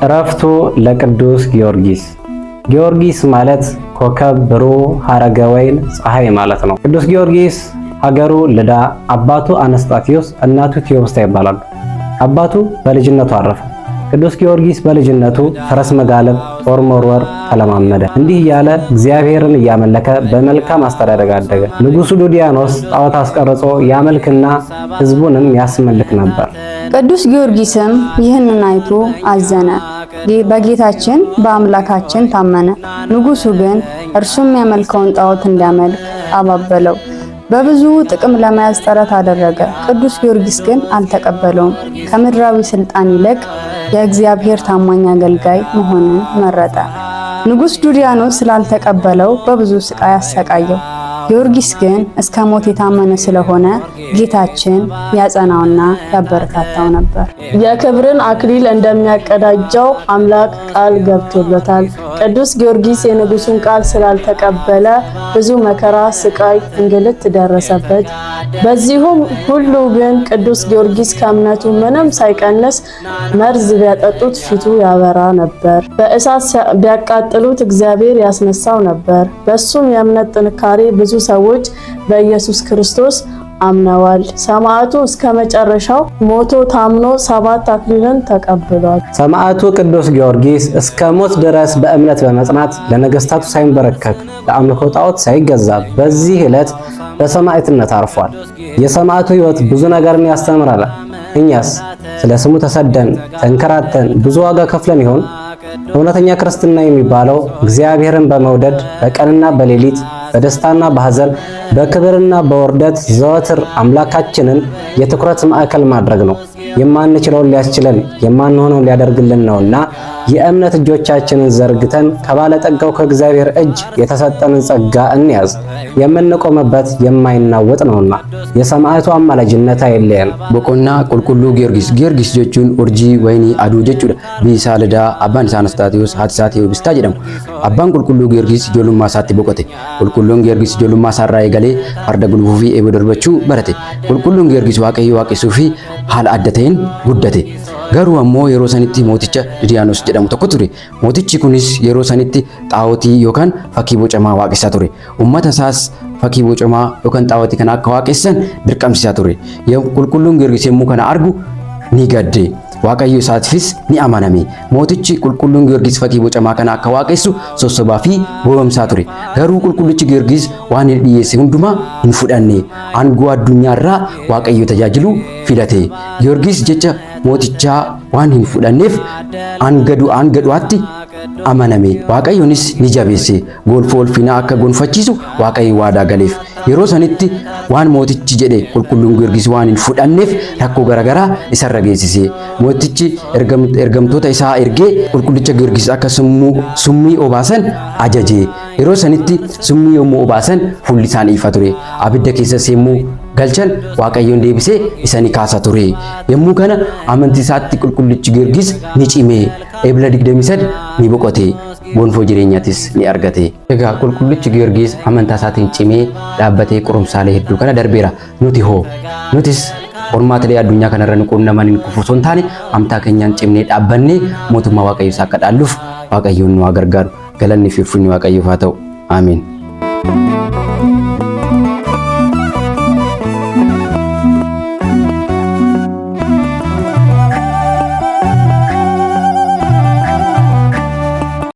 ዕረፍቱ ለቅዱስ ጊዮርጊስ። ጊዮርጊስ ማለት ኮከብ፣ ብሩህ፣ ሐረገ ወይን፣ ፀሐይ ማለት ነው። ቅዱስ ጊዮርጊስ ሀገሩ ልዳ፣ አባቱ አነስጣቲዮስ፣ እናቱ ቴዎብስታ ይባላሉ። አባቱ በልጅነቱ አረፈ። ቅዱስ ጊዮርጊስ በልጅነቱ ፈረስ መጋለብ፣ ጦር መወርወር ተለማመደ። እንዲህ እያለ እግዚአብሔርን እያመለከ በመልካም አስተዳደግ አደገ። ንጉሡ ዱዲያኖስ ጣዖት አስቀርጾ ያመልክና ሕዝቡንም ያስመልክ ነበር። ቅዱስ ጊዮርጊስም ይህንን አይቶ አዘነ፣ በጌታችን በአምላካችን ታመነ። ንጉሡ ግን እርሱም ያመልከውን ጣዖት እንዲያመልክ አባበለው። በብዙ ጥቅም ለመያዝ ጥረት አደረገ። ቅዱስ ጊዮርጊስ ግን አልተቀበለውም። ከምድራዊ ስልጣን ይልቅ የእግዚአብሔር ታማኝ አገልጋይ መሆንን መረጠ። ንጉሥ ዱዲያኖስ ስላልተቀበለው በብዙ ስቃይ አሰቃየው። ጊዮርጊስ ግን እስከ ሞት የታመነ ስለሆነ ጌታችን ያጸናውና ያበረታታው ነበር። የክብርን አክሊል እንደሚያቀዳጀው አምላክ ቃል ገብቶለታል። ቅዱስ ጊዮርጊስ የንጉሡን ቃል ስላልተቀበለ ብዙ መከራ፣ ስቃይ፣ እንግልት ደረሰበት። በዚሁም ሁሉ ግን ቅዱስ ጊዮርጊስ ከእምነቱ ምንም ሳይቀንስ መርዝ ቢያጠጡት ፊቱ ያበራ ነበር። በእሳት ቢያቃጥሉት እግዚአብሔር ያስነሳው ነበር። በሱም የእምነት ጥንካሬ ብዙ ሰዎች በኢየሱስ ክርስቶስ አምነዋል። ሰማዕቱ እስከ መጨረሻው ሞቶ ታምኖ 7 አክሊልን ተቀብሏል። ሰማዕቱ ቅዱስ ጊዮርጊስ እስከ ሞት ድረስ በእምነት በመጽናት ለነገስታቱ ሳይንበረከክ ለአምልኮ ጣዖት ሳይገዛ በዚህ ዕለት በሰማዕትነት አርፏል። የሰማዕቱ ሕይወት ብዙ ነገርን ያስተምራል። እኛስ ስለ ስሙ ተሰደን ተንከራተን ብዙ ዋጋ ከፍለን ይሆን? እውነተኛ ክርስትና የሚባለው እግዚአብሔርን በመውደድ በቀንና በሌሊት በደስታና በሐዘን በክብርና በውርደት ዘወትር አምላካችንን የትኩረት ማዕከል ማድረግ ነው። የማንችለውን ሊያስችለን የማንሆነውን ሊያደርግልን ነውና የእምነት እጆቻችንን ዘርግተን ከባለጠጋው ከእግዚአብሔር እጅ የተሰጠንን ጸጋ እንያዝ። የምንቆምበት የማይናወጥ ነውና የሰማዕቱ አማላጅነት አይለየን። ቦቆና ቁልቁሉ ጊዮርጊስ ጀቹን ኡርጂ ወይኒ አዱ ጀቹዳ ቢሳለዳ አባን ሳነስታቲዮስ ሀትሳቴ ቢስታ ጀደሙ አባን ቁልቁሉ ጊዮርጊስ ጆሉማ ሳቲ ቦቆቴ ቁልቁሉን ጊዮርጊስ ጆሉማ ሳራ ይገሌ አርደ ጉልፉፊ ኤቦደርበቹ በረቴ ቁልቁሉን ጊዮርጊስ ዋቀሱፊ ሀል አደተይን ጉደቴ ገሩ አሞ የሮ ሰኒቲ ሞቲቻ ዱዲያኖስ ጀደሙ tokko ture mootichi kunis yeroo sanitti xaawoti yookaan fakkii bocamaa waaqessaa ture ummata isaas fakkii bocamaa yookaan xaawoti kana akka waaqessan dirqamsiisaa ture qulqulluun Giyoorgis yommuu kana argu ni gadde waaqayyo isaatiifis ni amaname mootichi qulqulluun Giyoorgis fakkii bocamaa kana akka waaqessu sossobaa fi boomsaa ture garuu qulqullichi Giyoorgis waan dhiyeesse hundumaa hin fudhanne aangoo addunyaarraa waaqayyo tajaajilu filate Giyoorgis jecha mootichaa waan hin fudhanneef aangaduwaatti amaname waaqayyonis ni jabeesse gonfoo ulfinaa akka gonfachiisu waaqayyo waadaa galeef yeroo sanitti waan mootichi jedhe qulqulluun Giyoorgis waan hin fudhanneef rakkoo garaagaraa isarra geessise mootichi ergamtoota isaa ergee qulqullicha Giyoorgis akka summii obaasan ajaje yeroo sanitti summii yommuu obaasan fuulli isaanii ifa ture abidda keessas yommuu galchan waaqayyoon deebisee isani kaasa ture yommuu kana amantii isaatti qulqullichi Giyoorgis ni cime eebla 23 ni boqote gonfoo jireenyaatis ni argate. Egaa qulqullichi Giyoorgis amantaa isaatiin cimee dhaabbatee qorumsaalee hedduu kana darbeera. Nutis qormaatilee addunyaa kanarra nu qunnaman hin kufu osoo hin taane amantaa keenyaan cimnee dhaabbannee mootummaa waaqayyoo akka dhaalluuf waaqayyoon nu haa gargaaru. Galanni fi ulfinni waaqayyoof haa ta'u. Amiin.